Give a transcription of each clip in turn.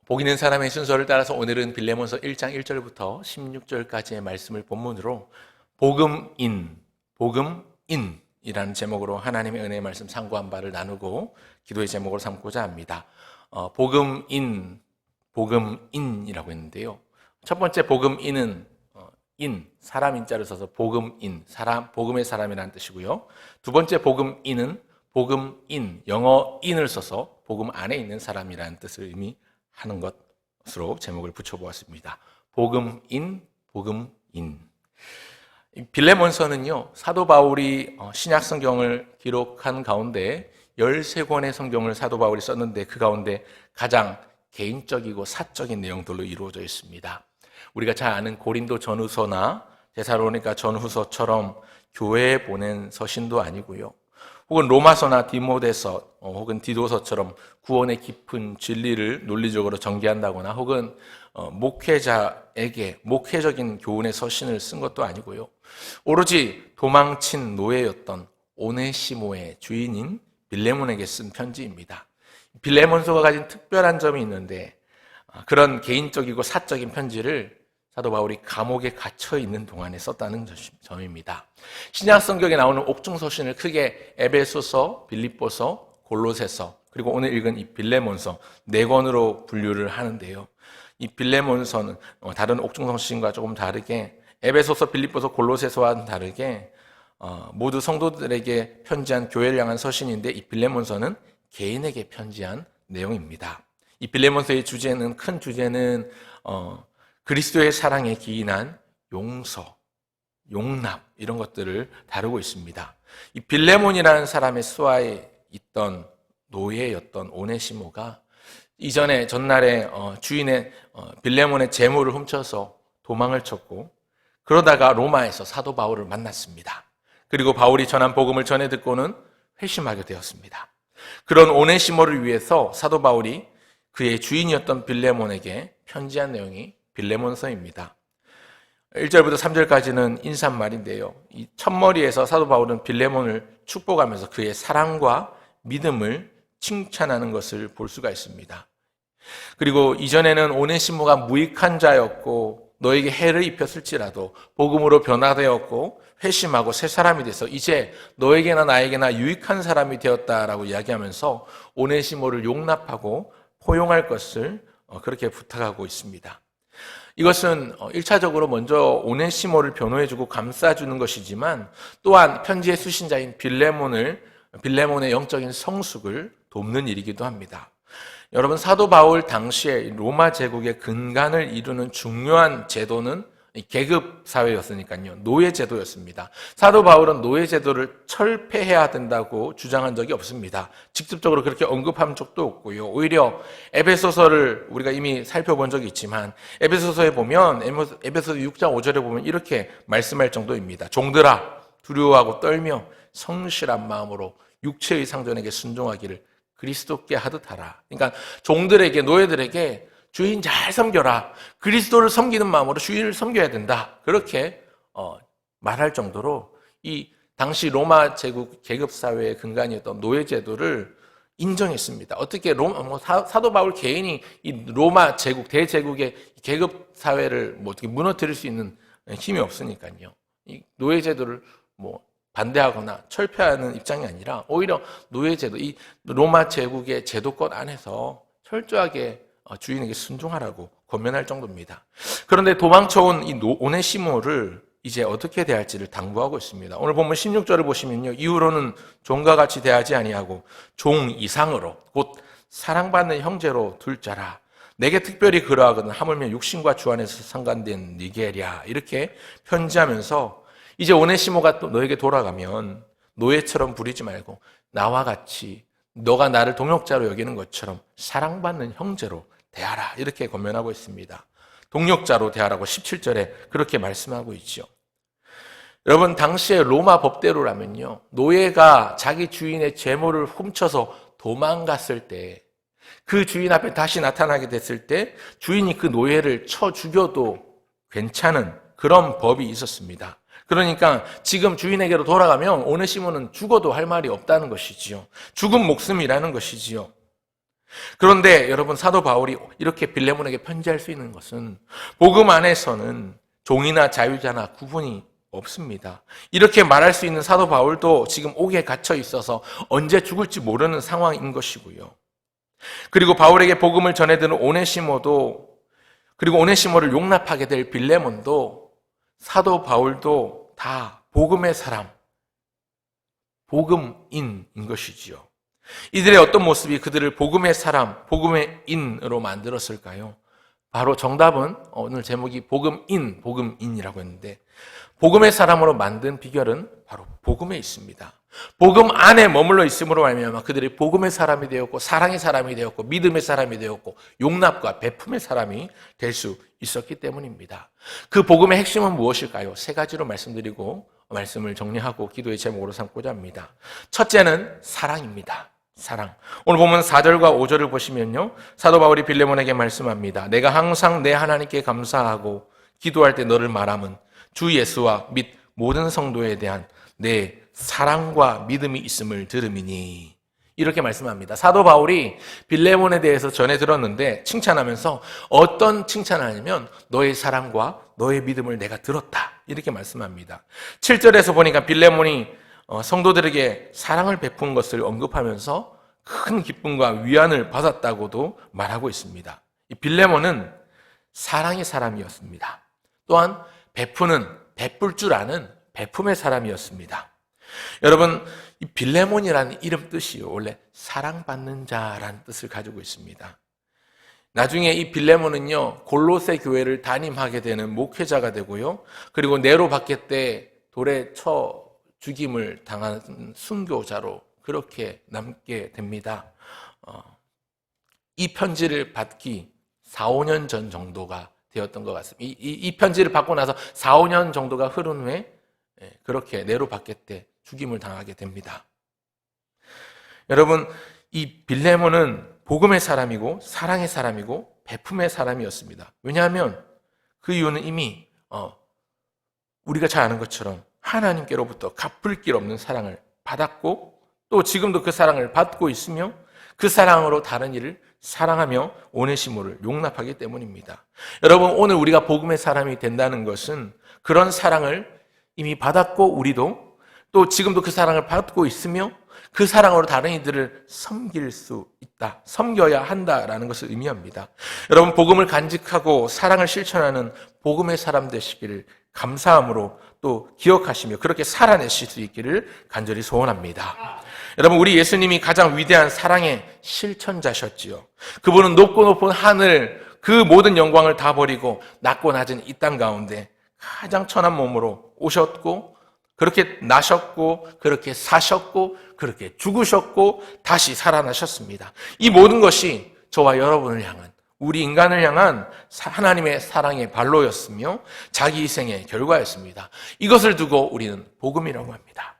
복 있는 사람의 순서를 따라서 오늘은 빌레몬서 1장 1절부터 16절까지의 말씀을 본문으로 복음인이라는 제목으로 하나님의 은혜의 말씀 상고한 바를 나누고 기도의 제목으로 삼고자 합니다. 복음인이라고 했는데요. 첫 번째 복음인은 사람 인자를 써서 복음인, 복음의 사람이라는 뜻이고요. 두 번째 복음인은 복음인, 영어 인을 써서 복음 안에 있는 사람이라는 뜻을 의미하는 것으로 제목을 붙여보았습니다. 복음인. 빌레몬서는요, 사도 바울이 신약 성경을 기록한 가운데 13권의 성경을 사도 바울이 썼는데 그 가운데 가장 개인적이고 사적인 내용들로 이루어져 있습니다. 우리가 잘 아는 고린도 전후서나 데살로니가 전후서처럼 교회에 보낸 서신도 아니고요. 혹은 로마서나 디모데서 혹은 디도서처럼 구원의 깊은 진리를 논리적으로 전개한다거나 혹은 목회자에게 목회적인 교훈의 서신을 쓴 것도 아니고요. 오로지 도망친 노예였던 오네시모의 주인인 빌레몬에게 쓴 편지입니다. 빌레몬서가 가진 특별한 점이 있는데 그런 개인적이고 사적인 편지를 사도 바울이 감옥에 갇혀 있는 동안에 썼다는 점입니다. 신약 성경에 나오는 옥중 서신을 크게 에베소서, 빌립보서, 골로새서, 그리고 오늘 읽은 이 빌레몬서 4권으로 분류를 하는데요. 이 빌레몬서는 다른 옥중 서신과 조금 다르게 에베소서, 빌립보서, 골로새서와는 다르게 모두 성도들에게 편지한 교회를 향한 서신인데 이 빌레몬서는 개인에게 편지한 내용입니다. 이 빌레몬서의 큰 주제는 그리스도의 사랑에 기인한 용서, 용납 이런 것들을 다루고 있습니다. 이 빌레몬이라는 사람의 수하에 있던 노예였던 오네시모가 이전에 전날에 주인의 빌레몬의 재물을 훔쳐서 도망을 쳤고 그러다가 로마에서 사도 바울을 만났습니다. 그리고 바울이 전한 복음을 전해 듣고는 회심하게 되었습니다. 그런 오네시모를 위해서 사도 바울이 그의 주인이었던 빌레몬에게 편지한 내용이 빌레몬서입니다. 1절부터 3절까지는 인사말인데요. 이 첫머리에서 사도 바울은 빌레몬을 축복하면서 그의 사랑과 믿음을 칭찬하는 것을 볼 수가 있습니다. 그리고 이전에는 오네시모가 무익한 자였고 너에게 해를 입혔을지라도 복음으로 변화되었고 회심하고 새 사람이 돼서 이제 너에게나 나에게나 유익한 사람이 되었다라고 이야기하면서 오네시모를 용납하고 포용할 것을 그렇게 부탁하고 있습니다. 이것은 1차적으로 먼저 오네시모를 변호해주고 감싸주는 것이지만 또한 편지의 수신자인 빌레몬의 영적인 성숙을 돕는 일이기도 합니다. 여러분, 사도 바울 당시에 로마 제국의 근간을 이루는 중요한 제도는 계급 사회였으니까요. 노예 제도였습니다. 사도 바울은 노예 제도를 철폐해야 된다고 주장한 적이 없습니다. 직접적으로 그렇게 언급한 적도 없고요. 오히려 에베소서를 우리가 이미 살펴본 적이 있지만 에베소서에 보면 에베소서 6장 5절에 보면 이렇게 말씀할 정도입니다. 종들아 두려워하고 떨며 성실한 마음으로 육체의 상전에게 순종하기를 그리스도께 하듯 하라. 그러니까 종들에게 노예들에게 주인 잘 섬겨라. 그리스도를 섬기는 마음으로 주인을 섬겨야 된다. 그렇게 말할 정도로 이 당시 로마 제국 계급사회의 근간이었던 노예제도를 인정했습니다. 어떻게 사도 바울 개인이 이 로마 제국, 대제국의 계급사회를 어떻게 무너뜨릴 수 있는 힘이 없으니까요. 이 노예제도를 반대하거나 철폐하는 입장이 아니라 오히려 노예제도, 이 로마 제국의 제도권 안에서 철저하게 주인에게 순종하라고 권면할 정도입니다. 그런데 도망쳐온 이 오네시모를 이제 어떻게 대할지를 당부하고 있습니다. 오늘 보면 16절을 보시면요. 이후로는 종과 같이 대하지 아니하고 종 이상으로 곧 사랑받는 형제로 둘 자라. 내게 특별히 그러하거든 하물며 육신과 주 안에서 상관된 니게랴. 이렇게 편지하면서 이제 오네시모가 또 너에게 돌아가면 노예처럼 부리지 말고 나와 같이 너가 나를 동역자로 여기는 것처럼 사랑받는 형제로 대하라. 이렇게 권면하고 있습니다. 동역자로 대하라고 17절에 그렇게 말씀하고 있죠. 여러분, 당시에 로마 법대로라면요. 노예가 자기 주인의 재물을 훔쳐서 도망갔을 때 그 주인 앞에 다시 나타나게 됐을 때 주인이 그 노예를 쳐 죽여도 괜찮은 그런 법이 있었습니다. 그러니까 지금 주인에게로 돌아가면 오네시모는 죽어도 할 말이 없다는 것이지요. 죽은 목숨이라는 것이지요. 그런데 여러분, 사도 바울이 이렇게 빌레몬에게 편지할 수 있는 것은 복음 안에서는 종이나 자유자나 구분이 없습니다. 이렇게 말할 수 있는 사도 바울도 지금 옥에 갇혀 있어서 언제 죽을지 모르는 상황인 것이고요. 그리고 바울에게 복음을 전해드는 오네시모도, 그리고 오네시모를 용납하게 될 빌레몬도, 사도 바울도 다 복음의 사람, 복음인인 것이지요. 이들의 어떤 모습이 그들을 복음의 사람, 복음의 인으로 만들었을까요? 바로 정답은 오늘 제목이 복음인이라고 했는데, 복음의 사람으로 만든 비결은 바로 복음에 있습니다. 복음 안에 머물러 있음으로 말미암아 그들이 복음의 사람이 되었고, 사랑의 사람이 되었고, 믿음의 사람이 되었고, 용납과 베품의 사람이 될 수 있었기 때문입니다. 그 복음의 핵심은 무엇일까요? 세 가지로 말씀드리고 말씀을 정리하고 기도의 제목으로 삼고자 합니다. 첫째는 사랑입니다. 사랑. 오늘 보면 4절과 5절을 보시면요, 사도 바울이 빌레몬에게 말씀합니다. 내가 항상 내 하나님께 감사하고 기도할 때 너를 말함은 주 예수와 및 모든 성도에 대한 내 사랑과 믿음이 있음을 들음이니. 이렇게 말씀합니다. 사도 바울이 빌레몬에 대해서 전해 들었는데 칭찬하면서 어떤 칭찬을 하냐면 너의 사랑과 너의 믿음을 내가 들었다, 이렇게 말씀합니다. 7절에서 보니까 빌레몬이 성도들에게 사랑을 베푼 것을 언급하면서 큰 기쁨과 위안을 받았다고도 말하고 있습니다. 이 빌레몬은 사랑의 사람이었습니다. 또한 베풀 줄 아는 베품의 사람이었습니다. 여러분, 이 빌레몬이라는 이름 뜻이요, 원래 사랑받는 자라는 뜻을 가지고 있습니다. 나중에 이 빌레몬은요, 골로새 교회를 담임하게 되는 목회자가 되고요, 그리고 네로 박해 때 돌에 쳐 죽임을 당한 순교자로 그렇게 남게 됩니다. 이 편지를 받기 4, 5년 전 정도가 되었던 것 같습니다. 이 편지를 받고 나서 4, 5년 정도가 흐른 후에 그렇게 네로 박해 때 죽임을 당하게 됩니다. 여러분, 이 빌레몬은 복음의 사람이고 사랑의 사람이고 베품의 사람이었습니다. 왜냐하면 그 이유는 이미 우리가 잘 아는 것처럼 하나님께로부터 갚을 길 없는 사랑을 받았고, 또 지금도 그 사랑을 받고 있으며 그 사랑으로 다른 이를 사랑하며 오네시모를 용납하기 때문입니다. 여러분, 오늘 우리가 복음의 사람이 된다는 것은 그런 사랑을 이미 받았고, 우리도 또 지금도 그 사랑을 받고 있으며 그 사랑으로 다른 이들을 섬길 수 있다, 섬겨야 한다라는 것을 의미합니다. 여러분, 복음을 간직하고 사랑을 실천하는 복음의 사람 되시기를 감사함으로 또 기억하시며 그렇게 살아내실 수 있기를 간절히 소원합니다. 여러분, 우리 예수님이 가장 위대한 사랑의 실천자셨지요. 그분은 높고 높은 하늘 그 모든 영광을 다 버리고 낮고 낮은 이 땅 가운데 가장 천한 몸으로 오셨고, 그렇게 나셨고, 그렇게 사셨고, 그렇게 죽으셨고, 다시 살아나셨습니다. 이 모든 것이 저와 여러분을 향한, 우리 인간을 향한 하나님의 사랑의 발로였으며 자기 희생의 결과였습니다. 이것을 두고 우리는 복음이라고 합니다.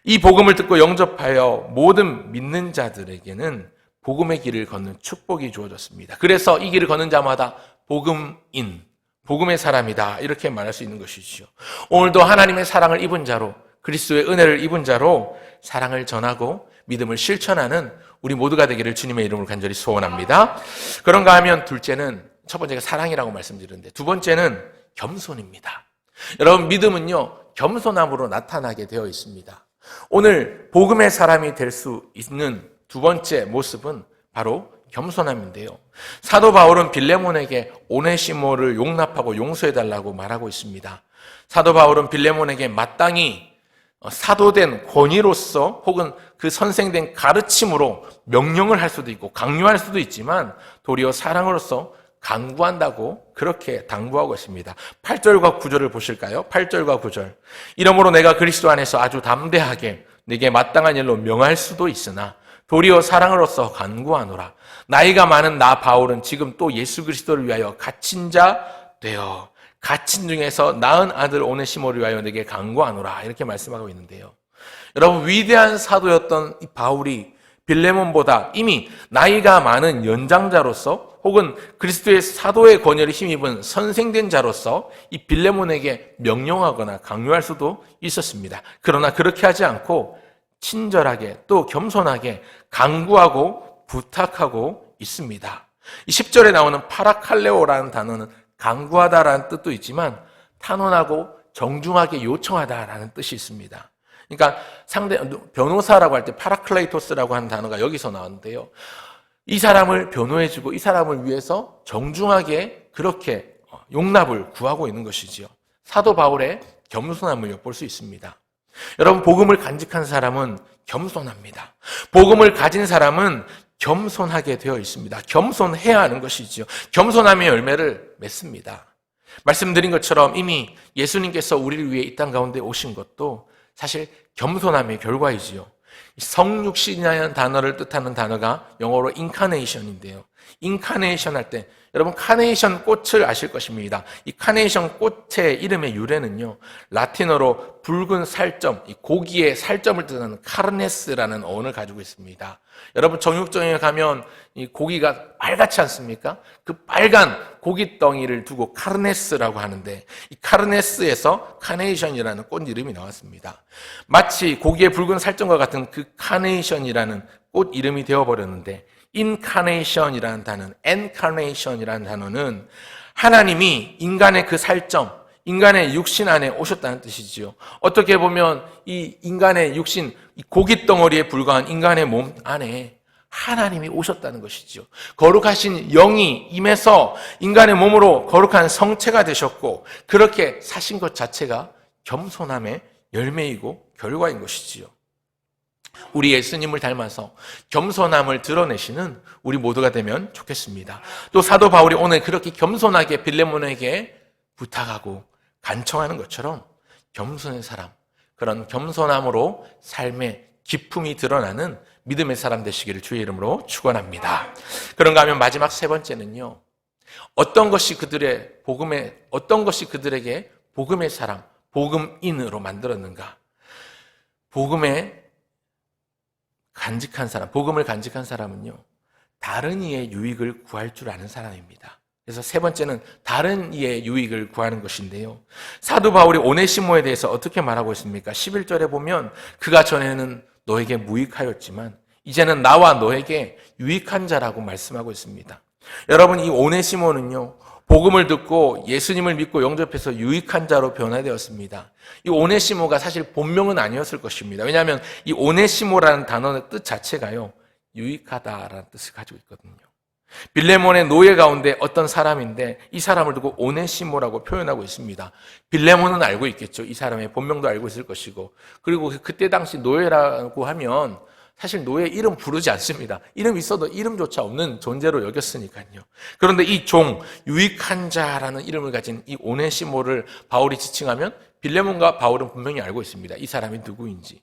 이 복음을 듣고 영접하여 모든 믿는 자들에게는 복음의 길을 걷는 축복이 주어졌습니다. 그래서 이 길을 걷는 자마다 복음인, 복음의 사람이다, 이렇게 말할 수 있는 것이죠. 오늘도 하나님의 사랑을 입은 자로, 그리스도의 은혜를 입은 자로 사랑을 전하고 믿음을 실천하는 우리 모두가 되기를 주님의 이름으로 간절히 소원합니다. 그런가 하면 둘째는, 첫 번째가 사랑이라고 말씀드렸는데 두 번째는 겸손입니다. 여러분, 믿음은요, 겸손함으로 나타나게 되어 있습니다. 오늘 복음의 사람이 될 수 있는 두 번째 모습은 바로 겸손함인데요. 사도 바울은 빌레몬에게 오네시모를 용납하고 용서해달라고 말하고 있습니다. 사도 바울은 빌레몬에게 마땅히 사도된 권위로서 혹은 그 선생된 가르침으로 명령을 할 수도 있고 강요할 수도 있지만 도리어 사랑으로서 강구한다고 그렇게 당부하고 있습니다. 8절과 9절을 보실까요? 8절과 9절. 이러므로 내가 그리스도 안에서 아주 담대하게 네게 마땅한 일로 명할 수도 있으나 도리어 사랑으로서 간구하노라. 나이가 많은 나 바울은 지금 또 예수 그리스도를 위하여 갇힌 자 되어 갇힌 중에서 낳은 아들 오네시모를 위하여 내게 간구하노라, 이렇게 말씀하고 있는데요. 여러분, 위대한 사도였던 이 바울이 빌레몬보다 이미 나이가 많은 연장자로서 혹은 그리스도의 사도의 권위를 힘입은 선생된 자로서 이 빌레몬에게 명령하거나 강요할 수도 있었습니다. 그러나 그렇게 하지 않고 친절하게 또 겸손하게 간구하고 부탁하고 있습니다. 이 10절에 나오는 파라칼레오라는 단어는 강구하다라는 뜻도 있지만 탄원하고 정중하게 요청하다라는 뜻이 있습니다. 그러니까 상대 변호사라고 할 때 파라클레이토스라고 하는 단어가 여기서 나오는데요. 이 사람을 변호해주고 이 사람을 위해서 정중하게 그렇게 용납을 구하고 있는 것이지요. 사도 바울의 겸손함을 엿볼 수 있습니다. 여러분, 복음을 간직한 사람은 겸손합니다. 복음을 가진 사람은 겸손하게 되어 있습니다. 겸손해야 하는 것이지요. 겸손함의 열매를 맺습니다. 말씀드린 것처럼 이미 예수님께서 우리를 위해 이 땅 가운데 오신 것도 사실 겸손함의 결과이지요. 성육신이라는 단어를 뜻하는 단어가 영어로 인카네이션인데요. 인카네이션 할 때 여러분 카네이션 꽃을 아실 것입니다. 이 카네이션 꽃의 이름의 유래는요. 라틴어로 붉은 살점, 이 고기의 살점을 뜻하는 카르네스라는 어원을 가지고 있습니다. 여러분 정육점에 가면 이 고기가 빨갛지 않습니까? 그 빨간 고기 덩이를 두고 카르네스라고 하는데 이 카르네스에서 카네이션이라는 꽃 이름이 나왔습니다. 마치 고기의 붉은 살점과 같은 그 카네이션이라는 꽃 이름이 되어버렸는데 인카네이션이라는 단어는 엔카네이션이라는 단어는 하나님이 인간의 그 살점, 인간의 육신 안에 오셨다는 뜻이지요. 어떻게 보면 이 인간의 육신, 이 고기 덩어리에 불과한 인간의 몸 안에 하나님이 오셨다는 것이지요. 거룩하신 영이 임해서 인간의 몸으로 거룩한 성체가 되셨고 그렇게 사신 것 자체가 겸손함의 열매이고 결과인 것이지요. 우리 예수님을 닮아서 겸손함을 드러내시는 우리 모두가 되면 좋겠습니다. 또 사도 바울이 오늘 그렇게 겸손하게 빌레몬에게 부탁하고 간청하는 것처럼 겸손의 사람, 그런 겸손함으로 삶의 기품이 드러나는 믿음의 사람 되시기를 주의 이름으로 축원합니다. 그런가 하면 마지막 세 번째는요. 어떤 것이 그들에게 복음의 사람, 복음인으로 만들었는가? 복음을 간직한 사람은요. 다른 이의 유익을 구할 줄 아는 사람입니다. 그래서 세 번째는 다른 이의 유익을 구하는 것인데요. 사도 바울이 오네시모에 대해서 어떻게 말하고 있습니까? 11절에 보면 그가 전에는 너에게 무익하였지만 이제는 나와 너에게 유익한 자라고 말씀하고 있습니다. 여러분, 이 오네시모는요. 복음을 듣고 예수님을 믿고 영접해서 유익한 자로 변화되었습니다. 이 오네시모가 사실 본명은 아니었을 것입니다. 왜냐하면 이 오네시모라는 단어의 뜻 자체가요. 유익하다라는 뜻을 가지고 있거든요. 빌레몬의 노예 가운데 어떤 사람인데 이 사람을 두고 오네시모라고 표현하고 있습니다. 빌레몬은 알고 있겠죠. 이 사람의 본명도 알고 있을 것이고 그리고 그때 당시 노예라고 하면 사실 노예 이름 부르지 않습니다. 이름 있어도 이름조차 없는 존재로 여겼으니까요. 그런데 이 종, 유익한 자라는 이름을 가진 이 오네시모를 바울이 지칭하면 빌레몬과 바울은 분명히 알고 있습니다. 이 사람이 누구인지.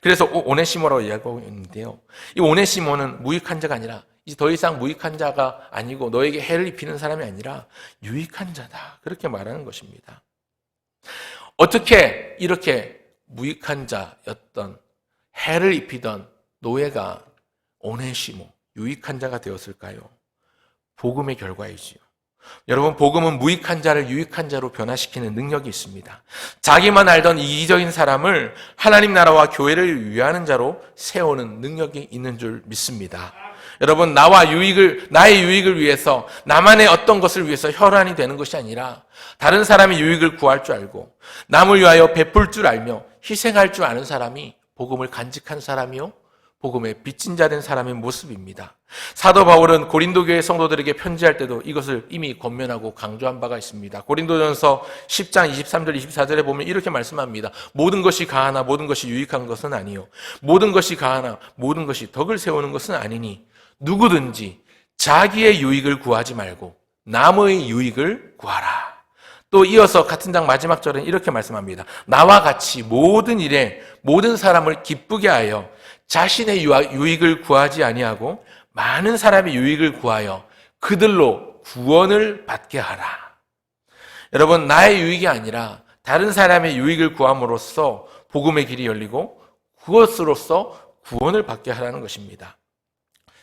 그래서 오네시모라고 이야기하고 있는데요. 이 오네시모는 무익한 자가 아니라 이제 더 이상 무익한 자가 아니고 너에게 해를 입히는 사람이 아니라 유익한 자다. 그렇게 말하는 것입니다. 어떻게 이렇게 무익한 자였던 해를 입히던 노예가 오네시모, 유익한 자가 되었을까요? 복음의 결과이지요. 여러분, 복음은 무익한 자를 유익한 자로 변화시키는 능력이 있습니다. 자기만 알던 이기적인 사람을 하나님 나라와 교회를 위하는 자로 세우는 능력이 있는 줄 믿습니다. 여러분, 나의 유익을 위해서, 나만의 어떤 것을 위해서 혈안이 되는 것이 아니라 다른 사람의 유익을 구할 줄 알고 남을 위하여 베풀 줄 알며 희생할 줄 아는 사람이 복음을 간직한 사람이요, 복음의 빚진 자 된 사람의 모습입니다. 사도 바울은 고린도 교회 성도들에게 편지할 때도 이것을 이미 권면하고 강조한 바가 있습니다. 고린도전서 10장 23절 24절에 보면 이렇게 말씀합니다. 모든 것이 가하나 모든 것이 유익한 것은 아니요, 모든 것이 가하나 모든 것이 덕을 세우는 것은 아니니 누구든지 자기의 유익을 구하지 말고 남의 유익을 구하라. 또 이어서 같은 장 마지막 절은 이렇게 말씀합니다. 나와 같이 모든 일에 모든 사람을 기쁘게 하여 자신의 유익을 구하지 아니하고 많은 사람의 유익을 구하여 그들로 구원을 받게 하라. 여러분, 나의 유익이 아니라 다른 사람의 유익을 구함으로써 복음의 길이 열리고 그것으로써 구원을 받게 하라는 것입니다.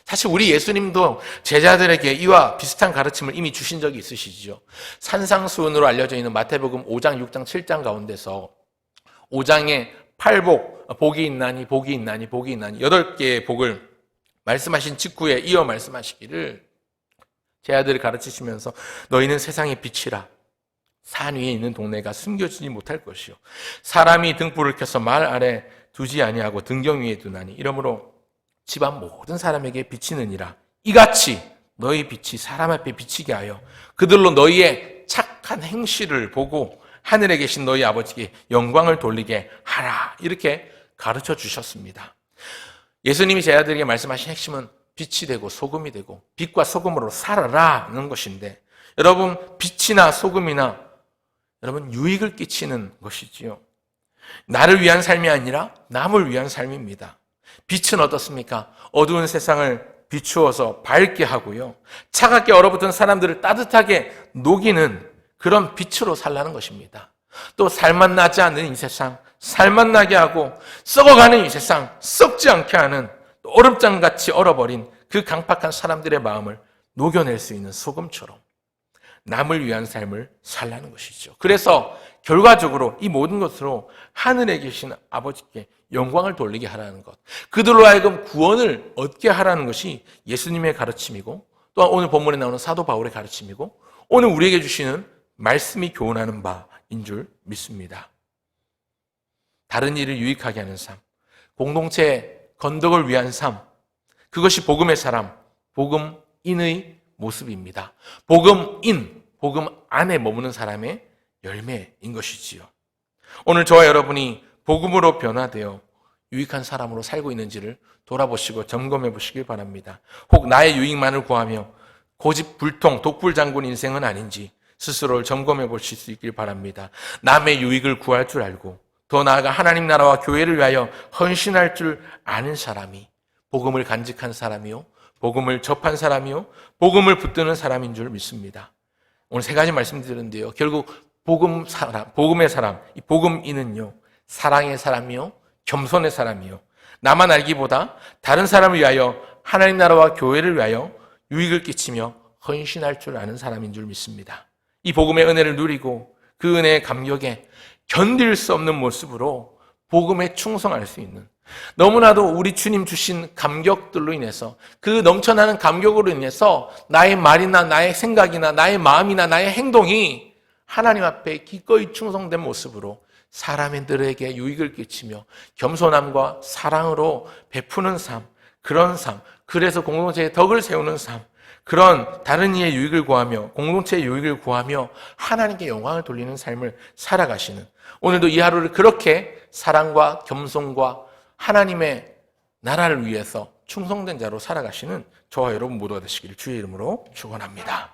사실 우리 예수님도 제자들에게 이와 비슷한 가르침을 이미 주신 적이 있으시죠. 산상수훈으로 알려져 있는 마태복음 5장, 6장, 7장 가운데서 5장에 팔복, 복이 있나니 복이 있나니 복이 있나니 8개의 복을 말씀하신 직후에 이어 말씀하시기를 제 아들을 가르치시면서 너희는 세상의 빛이라. 산 위에 있는 동네가 숨겨지지 못할 것이요 사람이 등불을 켜서 말 아래 두지 아니하고 등경 위에 두나니 이러므로 집안 모든 사람에게 비치느니라. 이같이 너희 빛이 사람 앞에 비치게 하여 그들로 너희의 착한 행실을 보고 하늘에 계신 너희 아버지께 영광을 돌리게 하라. 이렇게 가르쳐 주셨습니다. 예수님이 제 아들에게 말씀하신 핵심은 빛이 되고 소금이 되고 빛과 소금으로 살아라는 것인데, 여러분 빛이나 소금이나 여러분 유익을 끼치는 것이지요. 나를 위한 삶이 아니라 남을 위한 삶입니다. 빛은 어떻습니까? 어두운 세상을 비추어서 밝게 하고요, 차갑게 얼어붙은 사람들을 따뜻하게 녹이는 그런 빛으로 살라는 것입니다. 또 살맛 나지 않는 이 세상 살맛 나게 하고, 썩어가는 이 세상 썩지 않게 하는 얼음장같이 얼어버린 그 강팍한 사람들의 마음을 녹여낼 수 있는 소금처럼 남을 위한 삶을 살라는 것이죠. 그래서 결과적으로 이 모든 것으로 하늘에 계신 아버지께 영광을 돌리게 하라는 것, 그들로 하여금 구원을 얻게 하라는 것이 예수님의 가르침이고, 또한 오늘 본문에 나오는 사도 바울의 가르침이고, 오늘 우리에게 주시는 말씀이 교훈하는 바인 줄 믿습니다. 다른 일을 유익하게 하는 삶, 공동체의 건덕을 위한 삶, 그것이 복음의 사람, 복음인의 모습입니다. 복음인, 복음 안에 머무는 사람의 열매인 것이지요. 오늘 저와 여러분이 복음으로 변화되어 유익한 사람으로 살고 있는지를 돌아보시고 점검해 보시길 바랍니다. 혹 나의 유익만을 구하며 고집불통 독불장군 인생은 아닌지 스스로를 점검해 보실 수 있길 바랍니다. 남의 유익을 구할 줄 알고 더 나아가 하나님 나라와 교회를 위하여 헌신할 줄 아는 사람이 복음을 간직한 사람이요, 복음을 접한 사람이요, 복음을 붙드는 사람인 줄 믿습니다. 오늘 세 가지 말씀드렸는데요, 결국 복음의 사람, 이 복음인은요, 사랑의 사람이요, 겸손의 사람이요, 나만 알기보다 다른 사람을 위하여 하나님 나라와 교회를 위하여 유익을 끼치며 헌신할 줄 아는 사람인 줄 믿습니다. 이 복음의 은혜를 누리고 그 은혜의 감격에 견딜 수 없는 모습으로 복음에 충성할 수 있는, 너무나도 우리 주님 주신 감격들로 인해서, 그 넘쳐나는 감격으로 인해서 나의 말이나 나의 생각이나 나의 마음이나 나의 행동이 하나님 앞에 기꺼이 충성된 모습으로 사람들에게 유익을 끼치며 겸손함과 사랑으로 베푸는 삶, 그런 삶, 그래서 공동체의 덕을 세우는 삶, 그런 다른 이의 유익을 구하며 공동체의 유익을 구하며 하나님께 영광을 돌리는 삶을 살아가시는, 오늘도 이 하루를 그렇게 사랑과 겸손과 하나님의 나라를 위해서 충성된 자로 살아가시는 저와 여러분 모두가 되시기를 주의 이름으로 축원합니다.